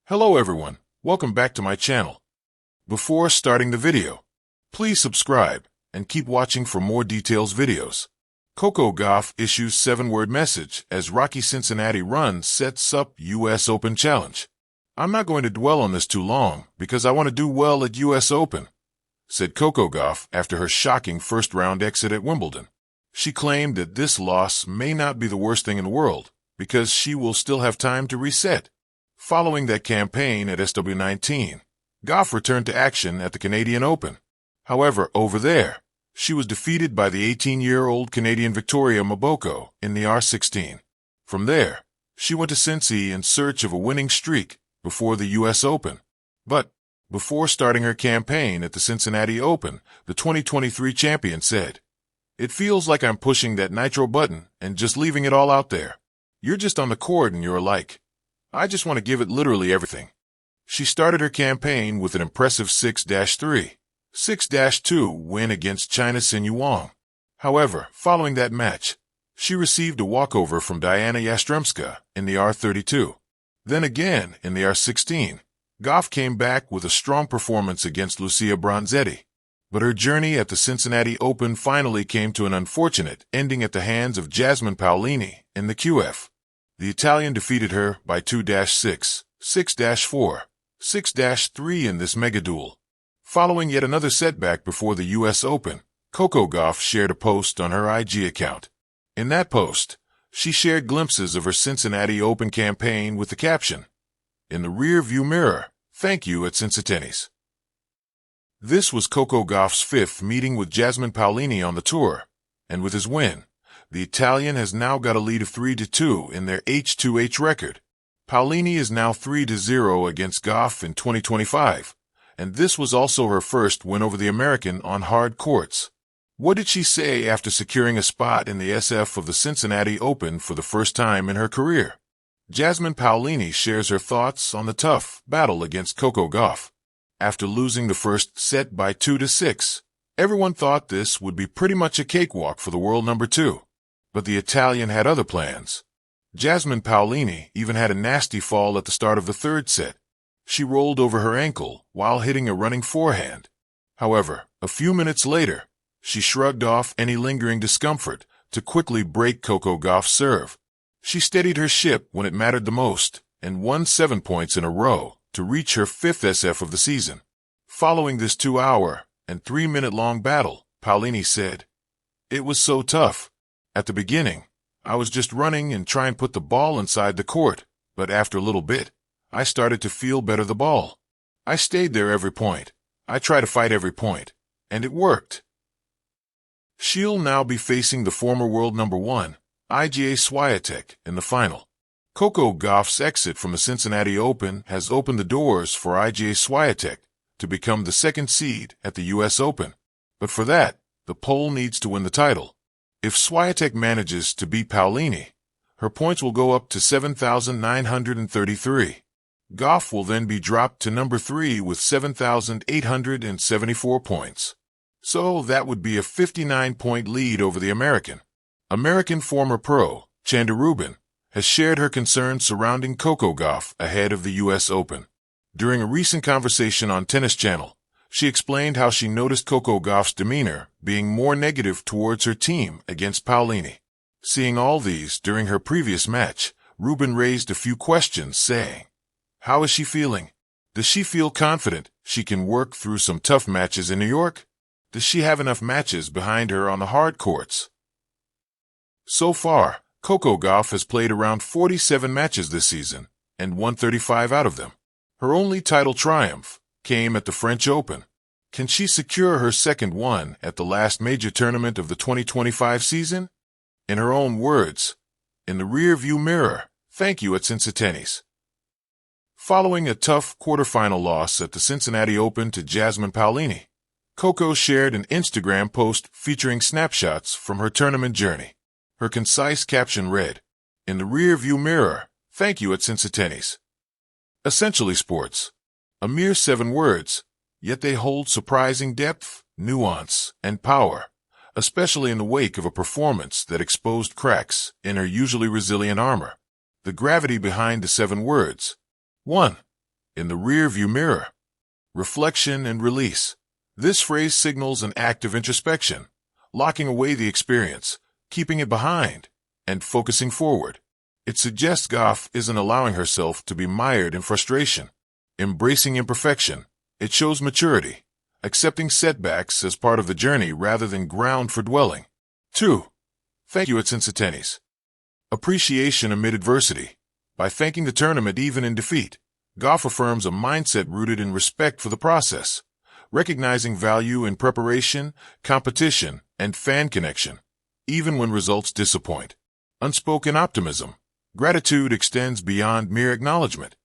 Hello everyone, welcome back to my channel. Before starting the video, please subscribe and keep watching for more details videos. Coco Gauff issues 7-word message as Rocky Cincinnati run sets up US Open challenge. I'm not going to dwell on this too long because I want to do well at US Open, said Coco Gauff after her shocking first-round exit at Wimbledon. She claimed that this loss may not be the worst thing in the world because she will still have time to reset. Following that campaign at SW19, Gauff returned to action at the Canadian Open. However, over there, she was defeated by the 18-year-old Canadian Victoria Mboko in the R16. From there, she went to Cincy in search of a winning streak before the US Open. But before starting her campaign at the Cincinnati Open, the 2023 champion said, "It feels like I'm pushing that nitro button and just leaving it all out there. You're just on the court and you're like, I just want to give it literally everything." She started her campaign with an impressive 6-3, 6-2 win against China's Xin Yuang. However, following that match, she received a walkover from Diana Yastremska in the R32. Then again, in the R16, Gauff came back with a strong performance against Lucia Bronzetti. But her journey at the Cincinnati Open finally came to an unfortunate ending at the hands of Jasmine Paolini in the QF. The Italian defeated her by 2-6, 6-4, 6-3 in this mega duel. Following yet another setback before the US Open, Coco Gauff shared a post on her IG account. In that post, she shared glimpses of her Cincinnati Open campaign with the caption, "In the rear view mirror, thank you at Cincinnati." This was Coco Gauff's 5th meeting with Jasmine Paolini on the tour, and with his win, the Italian has now got a lead of 3-2 in their H2H record. Paolini is now 3-0 against Gauff in 2025, and this was also her first win over the American on hard courts. What did she say after securing a spot in the SF of the Cincinnati Open for the first time in her career? Jasmine Paolini shares her thoughts on the tough battle against Coco Gauff. After losing the first set by 2-6, everyone thought this would be pretty much a cakewalk for the world number 2. But the Italian had other plans. Jasmine Paolini even had a nasty fall at the start of the 3rd set. She rolled over her ankle while hitting a running forehand. However, a few minutes later, she shrugged off any lingering discomfort to quickly break Coco Gauff's serve. She steadied her ship when it mattered the most and won 7 points in a row to reach her 5th SF of the season. Following this 2-hour and 3-minute-long battle, Paolini said, "It was so tough. At the beginning, I was just running and trying to put the ball inside the court, but after a little bit, I started to feel better the ball. I stayed there every point. I tried to fight every point, and it worked." She'll now be facing the former world number 1, Iga Swiatek, in the final. Coco Gauff's exit from the Cincinnati Open has opened the doors for Iga Swiatek to become the 2nd seed at the US Open. But for that, the Pole needs to win the title. If Swiatek manages to beat Paolini, her points will go up to 7,933. Gauff will then be dropped to number 3 with 7,874 points. So that would be a 59-point lead over the American. American former pro, Chanda Rubin, has shared her concerns surrounding Coco Gauff ahead of the US Open. During a recent conversation on Tennis Channel, she explained how she noticed Coco Gauff's demeanor being more negative towards her team against Paolini. Seeing all these during her previous match, Rubin raised a few questions, saying, "How is she feeling? Does she feel confident she can work through some tough matches in New York? Does she have enough matches behind her on the hard courts?" So far, Coco Gauff has played around 47 matches this season and won 35 out of them. Her only title triumph came at the French Open. Can she secure her 2nd one at the last major tournament of the 2025 season? In her own words, "In the rear view mirror, thank you at Cincinnati." Following a tough quarterfinal loss at the Cincinnati Open to Jasmine Paolini, Coco shared an Instagram post featuring snapshots from her tournament journey. Her concise caption read, "In the rear view mirror, thank you at Cincinnati." Essentially sports. A mere 7 words, yet they hold surprising depth, nuance, and power, especially in the wake of a performance that exposed cracks in her usually resilient armor. The gravity behind the 7 words. 1. In the rear-view mirror. Reflection and release. This phrase signals an act of introspection, locking away the experience, keeping it behind, and focusing forward. It suggests Gauff isn't allowing herself to be mired in frustration. Embracing imperfection. It shows maturity, accepting setbacks as part of the journey rather than ground for dwelling. 2. Thank you at tennis. Appreciation amid adversity. By thanking the tournament even in defeat, Gauff affirms a mindset rooted in respect for the process, recognizing value in preparation, competition, and fan connection, even when results disappoint. Unspoken optimism. Gratitude extends beyond mere acknowledgement.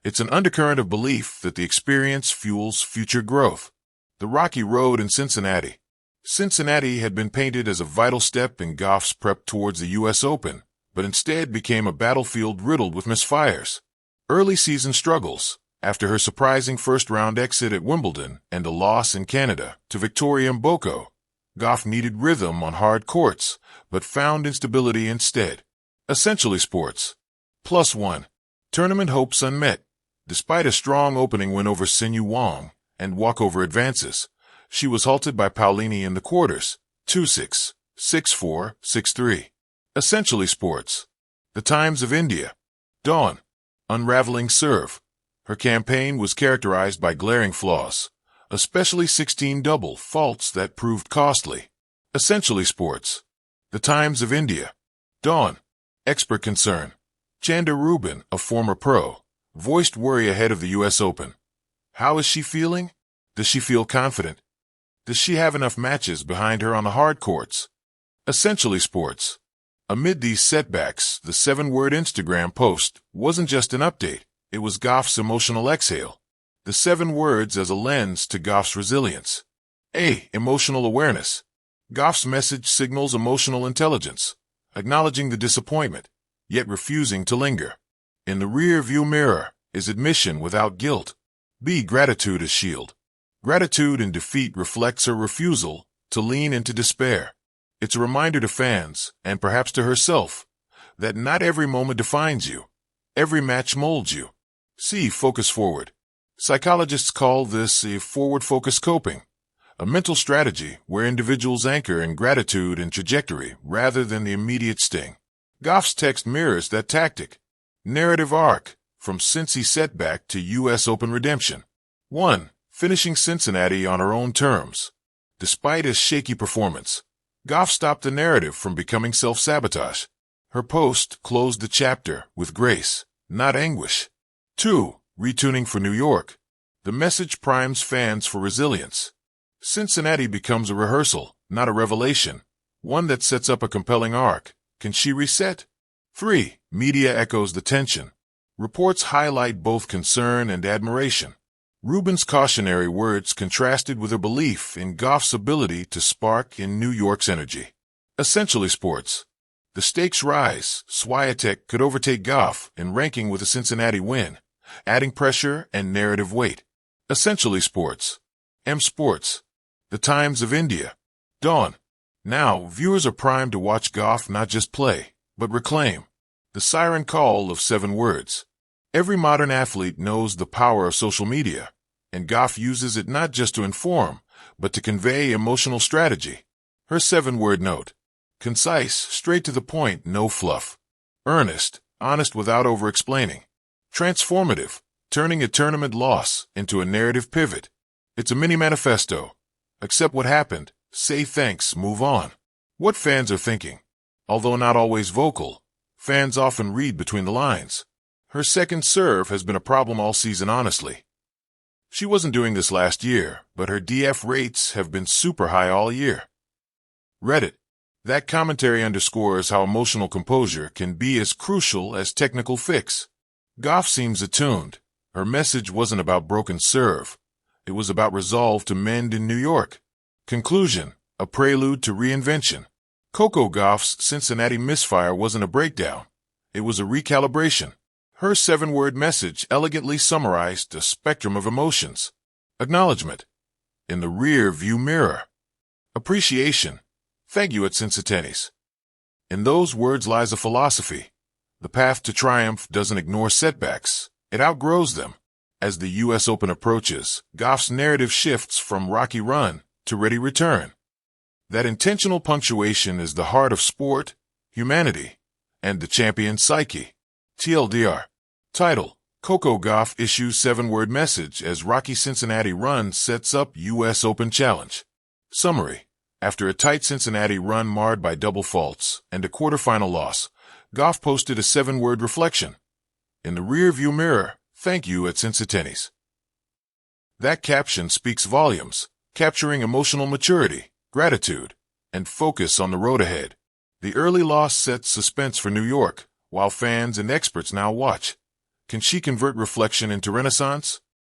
It's an undercurrent of belief that the experience fuels future growth. The rocky road in Cincinnati. Cincinnati had been painted as a vital step in Gauff's prep towards the U.S. Open, but instead became a battlefield riddled with misfires. Early season struggles, after her surprising first-round exit at Wimbledon and a loss in Canada to Victoria Mboko. Gauff needed rhythm on hard courts, but found instability instead. Essentially sports. +1. Tournament hopes unmet. Despite a strong opening win over Sinyu Wang and walkover advances, she was halted by Paolini in the quarters, 2-6, 6-4, 6-3. Essentially sports. The Times of India. Dawn. Unraveling serve. Her campaign was characterized by glaring flaws, especially 16 double faults that proved costly. Essentially sports. The Times of India. Dawn. Expert concern. Chanda Rubin, a former pro, voiced worry ahead of the U.S. Open. How is she feeling? Does she feel confident? Does she have enough matches behind her on the hard courts? Essentially sports. Amid these setbacks, the 7-word Instagram post wasn't just an update, it was Gauff's emotional exhale. The 7 words as a lens to Gauff's resilience. A. Emotional awareness. Gauff's message signals emotional intelligence, acknowledging the disappointment, yet refusing to linger. In the rear-view mirror is admission without guilt. B. Gratitude as shield. Gratitude in defeat reflects her refusal to lean into despair. It's a reminder to fans, and perhaps to herself, that not every moment defines you. Every match molds you. C. Focus forward. Psychologists call this a forward-focused coping, a mental strategy where individuals anchor in gratitude and trajectory rather than the immediate sting. Gauff's text mirrors that tactic. Narrative arc, from Cincy setback to U.S. Open redemption. 1. Finishing Cincinnati on her own terms. Despite a shaky performance, Gauff stopped the narrative from becoming self-sabotage. Her post closed the chapter with grace, not anguish. 2. Retuning for New York. The message primes fans for resilience. Cincinnati becomes a rehearsal, not a revelation, one that sets up a compelling arc. Can she reset? 3. Media echoes the tension. Reports highlight both concern and admiration. Rubin's cautionary words contrasted with her belief in Gauff's ability to spark in New York's energy. Essentially sports. The stakes rise. Swiatek could overtake Gauff in ranking with a Cincinnati win, adding pressure and narrative weight. Essentially sports. M Sports. The Times of India. Dawn. Now, viewers are primed to watch Gauff not just play, but reclaim. The siren call of 7 words. Every modern athlete knows the power of social media, and Gauff uses it not just to inform, but to convey emotional strategy. Her 7-word note. Concise, straight to the point, no fluff. Earnest, honest without over-explaining. Transformative, turning a tournament loss into a narrative pivot. It's a mini-manifesto. Accept what happened, say thanks, move on. What fans are thinking. Although not always vocal, fans often read between the lines. Her second serve has been a problem all season, honestly. She wasn't doing this last year, but her DF rates have been super high all year. Reddit. That commentary underscores how emotional composure can be as crucial as technical fix. Gauff seems attuned. Her message wasn't about broken serve. It was about resolve to mend in New York. Conclusion. A prelude to reinvention. Coco Gauff's Cincinnati misfire wasn't a breakdown. It was a recalibration. Her 7-word message elegantly summarized a spectrum of emotions. Acknowledgement. In the rear-view mirror. Appreciation. Thank you at Cincinnati. In those words lies a philosophy. The path to triumph doesn't ignore setbacks. It outgrows them. As the U.S. Open approaches, Gauff's narrative shifts from rocky run to ready return. That intentional punctuation is the heart of sport, humanity, and the champion's psyche. TLDR. Title: Coco Gauff issues 7-word message as rocky Cincinnati run sets up U.S. Open challenge. Summary: after a tight Cincinnati run marred by double faults and a quarterfinal loss, Gauff posted a 7-word reflection. In the rear-view mirror, thank you at Cincinnati's. That caption speaks volumes, capturing emotional maturity, gratitude, and focus on the road ahead. The early loss sets suspense for New York, while fans and experts now watch. Can she convert reflection into renaissance?